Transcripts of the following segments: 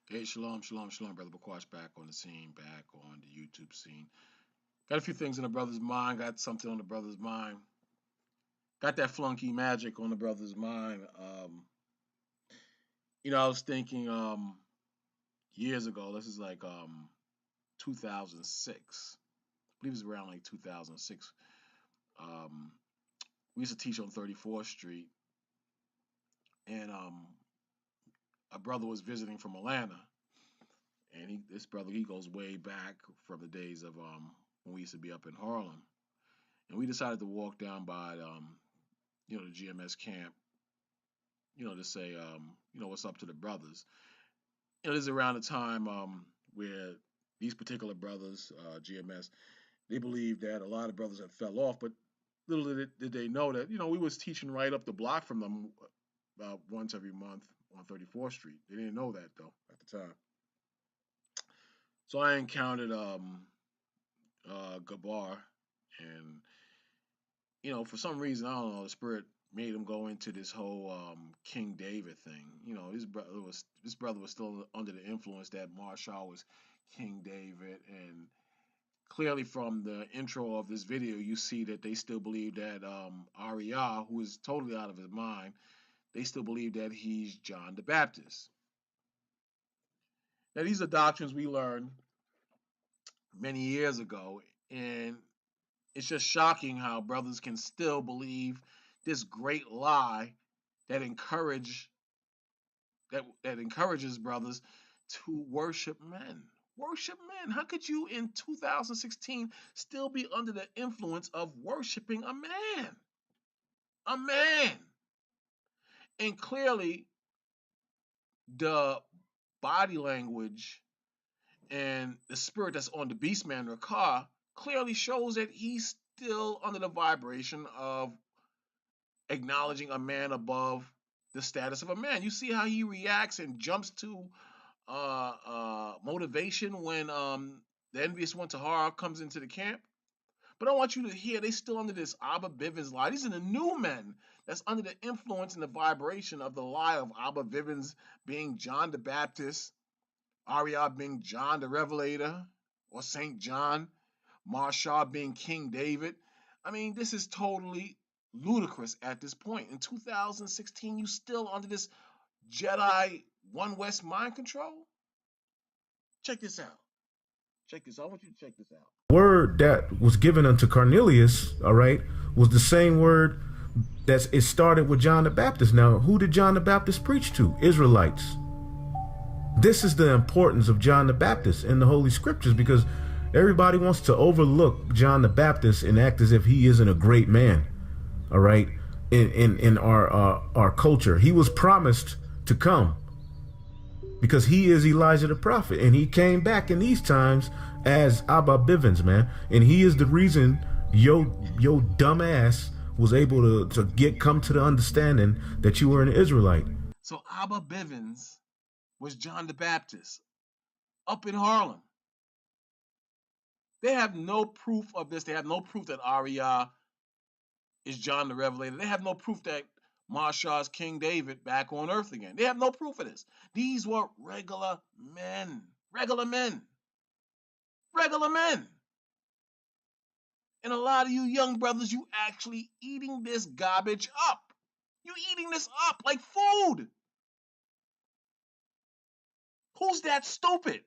Hey, shalom, shalom, shalom, brother Bakwash, back on the scene, back on the YouTube scene. Got a few things in the brother's mind, got something on the brother's mind. Got that flunky magic on the brother's mind. I was thinking years ago, this is like 2006. I believe it's around like 2006. Um, we used to teach on 34th Street, and a brother was visiting from Atlanta, and this brother he goes way back from the days of when we used to be up in Harlem, and we decided to walk down by the GMS camp, to say what's up to the brothers. This is around the time where these particular brothers, GMS, they believed that a lot of brothers had fell off, but little did they know that we was teaching right up the block from them about once every month on 34th Street. They didn't know that though at the time. So I encountered Gabar, and for some reason, I don't know, the spirit made him go into this whole King David thing. His brother was still under the influence that Marshall was King David, and clearly from the intro of this video, you see that they still believe that Ariyah, who is totally out of his mind, they still believe that he's John the Baptist. Now these are doctrines we learned many years ago, and it's just shocking how brothers can still believe this great lie that encourages brothers to worship men. Worship men. How could you in 2016 still be under the influence of worshiping a man? A man. And clearly the body language and the spirit that's on the beast man Rakah clearly shows that he's still under the vibration of acknowledging a man above the status of a man. You see how he reacts and jumps to motivation when the envious one Tahara comes into the camp. But I want you to hear they still under this Abba Bivens lie. These are the new men that's under the influence and the vibration of the lie of Abba Bivens being John the Baptist, Ariyah being John the Revelator or Saint John, Marshall being King David. I mean, this is totally ludicrous at this point. In 2016, you still under this Jedi One West mind control? Check this out. Check this out. I want you to check this out. Word that was given unto Cornelius, all right, was the same word that it started with John the Baptist. Now, who did John the Baptist preach to? Israelites. This is the importance of John the Baptist in the Holy Scriptures, because everybody wants to overlook John the Baptist and act as if he isn't a great man, all right, in our culture. He was promised to come because he is Elijah the prophet, and he came back in these times as Abba Bivens, man, and he is the reason yo dumb ass was able to come to the understanding that you were an Israelite. So Abba Bivens was John the Baptist up in Harlem. They have no proof of this. They have no proof that Ariyah is John the Revelator. They have no proof that Marshall's King David back on earth again. They have no proof of this. These were regular men. Regular men. Regular men. And a lot of you young brothers, you actually eating this garbage up. You eating this up like food. Who's that stupid?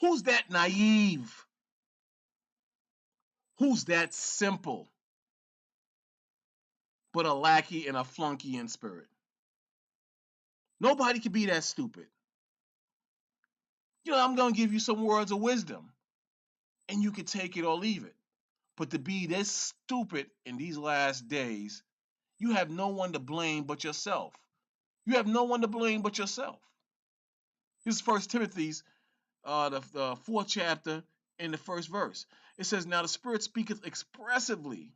Who's that naive? Who's that simple, but a lackey and a flunky in spirit? Nobody can be that stupid. I'm going to give you some words of wisdom, and you can take it or leave it. But to be this stupid in these last days, you have no one to blame but yourself. You have no one to blame but yourself. This is First Timothy's, the fourth chapter, in the first verse. It says, "Now the Spirit speaketh expressively.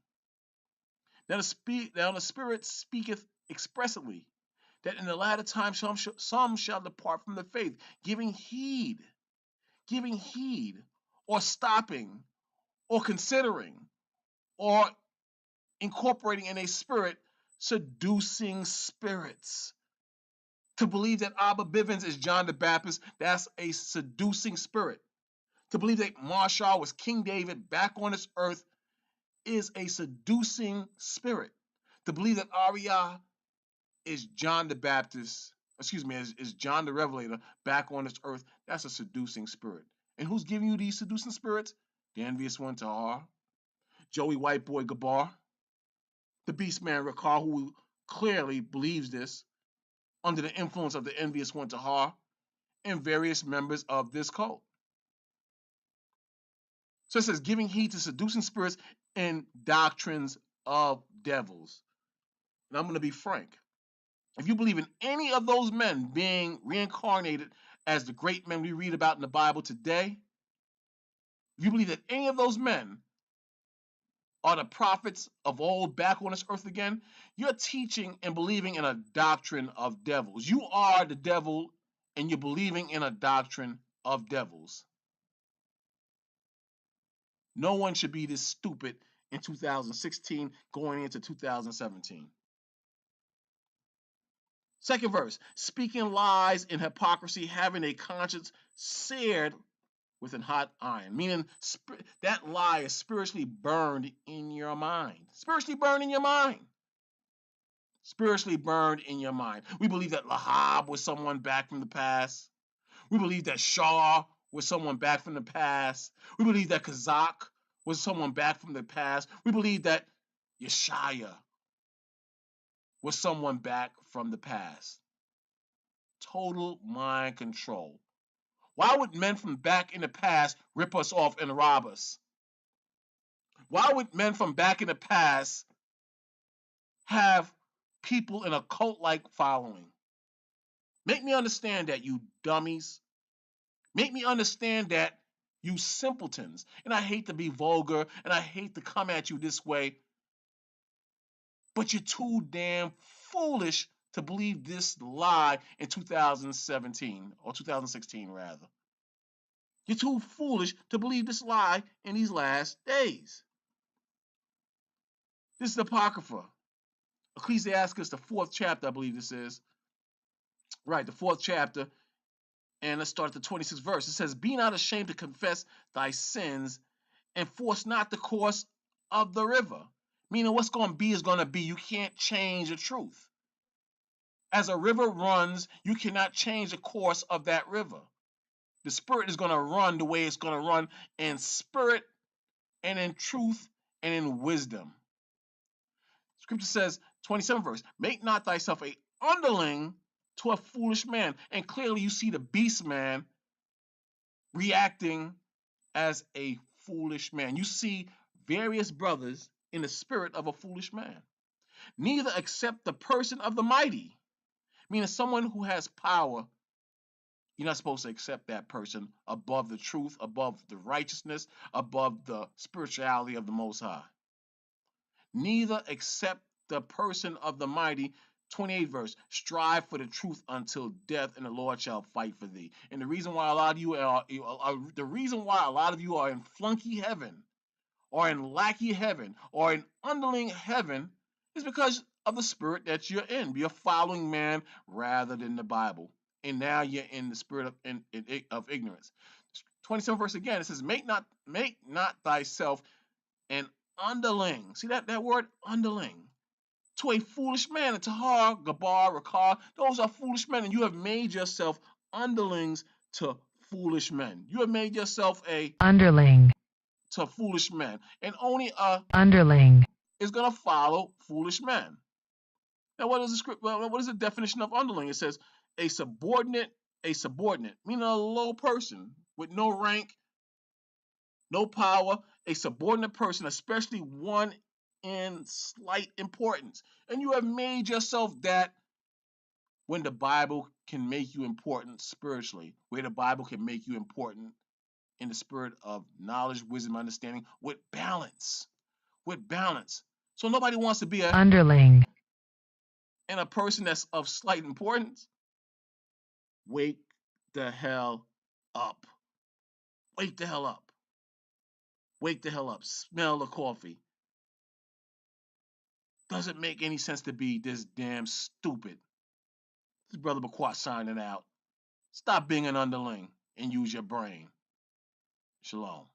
Now the Spirit speaketh expressively, that in the latter time some shall depart from the faith, giving heed, or stopping, or considering, or incorporating in a spirit seducing spirits." To believe that Abba Bivens is John the Baptist, that's a seducing spirit. To believe that Marshall was King David back on this earth is a seducing spirit. To believe that Arya is John the Baptist, is John the Revelator back on this earth, that's a seducing spirit. And who's giving you these seducing spirits? The envious one, Tahar, Joey White Boy Gabar, the beast man Rakar, who clearly believes this, under the influence of the envious one, Tahar, and various members of this cult. So it says, giving heed to seducing spirits and doctrines of devils. And I'm going to be frank. If you believe in any of those men being reincarnated as the great men we read about in the Bible today, if you believe that any of those men are the prophets of old back on this earth again, you're teaching and believing in a doctrine of devils. You are the devil and you're believing in a doctrine of devils. No one should be this stupid in 2016 going into 2017. Second verse, speaking lies and hypocrisy, having a conscience seared with a hot iron, meaning that lie is spiritually burned in your mind. Spiritually burned in your mind. Spiritually burned in your mind. We believe that Lahab was someone back from the past. We believe that Shah was someone back from the past. We believe that Kazakh was someone back from the past. We believe that Yeshaya was someone back from the past. Total mind control. Why would men from back in the past rip us off and rob us? Why would men from back in the past have people in a cult-like following? Make me understand that, you dummies. Make me understand that, you simpletons. And I hate to be vulgar, and I hate to come at you this way, but you're too damn foolish to believe this lie in 2017, or 2016 rather. You're too foolish to believe this lie in these last days. This is Apocrypha. Ecclesiastes, the 4th chapter, I believe this is. Right, the 4th chapter. And let's start at the 26th verse. It says, be not ashamed to confess thy sins, and force not the course of the river. Meaning what's going to be is going to be. You can't change the truth. As a river runs, you cannot change the course of that river. The spirit is going to run the way it's going to run, in spirit and in truth and in wisdom. Scripture says, 27th verse, make not thyself a underling to a foolish man. And clearly you see the beast man reacting as a foolish man. You see various brothers in the spirit of a foolish man. Neither accept the person of the mighty, meaning someone who has power. You're not supposed to accept that person above the truth, above the righteousness, above the spirituality of the Most High. Neither accept the person of the mighty. 28th verse, strive for the truth until death, and the Lord shall fight for thee. And the reason why a lot of you are in flunky heaven, or in lackey heaven, or in underling heaven, is because of the spirit that you're in. You're following man rather than the Bible, and now you're in the spirit of ignorance. 27th verse again, it says, make not thyself an underling. See that word underling? To a foolish man, and Tahar, Gabar, Rakar, those are foolish men, and you have made yourself underlings to foolish men. You have made yourself a underling to foolish men, and only a underling is going to follow foolish men. Now, what is the definition of underling? It says a subordinate, meaning a low person with no rank, no power, a subordinate person, especially one in slight importance. And you have made yourself that, when the Bible can make you important spiritually, where the Bible can make you important in the spirit of knowledge, wisdom, understanding, with balance. So nobody wants to be a underling and a person that's of slight importance. Wake the hell up. Wake the hell up. Wake the hell up. Smell the coffee. Doesn't make any sense to be this damn stupid. This is Brother Baquat signing out. Stop being an underling and use your brain. Shalom.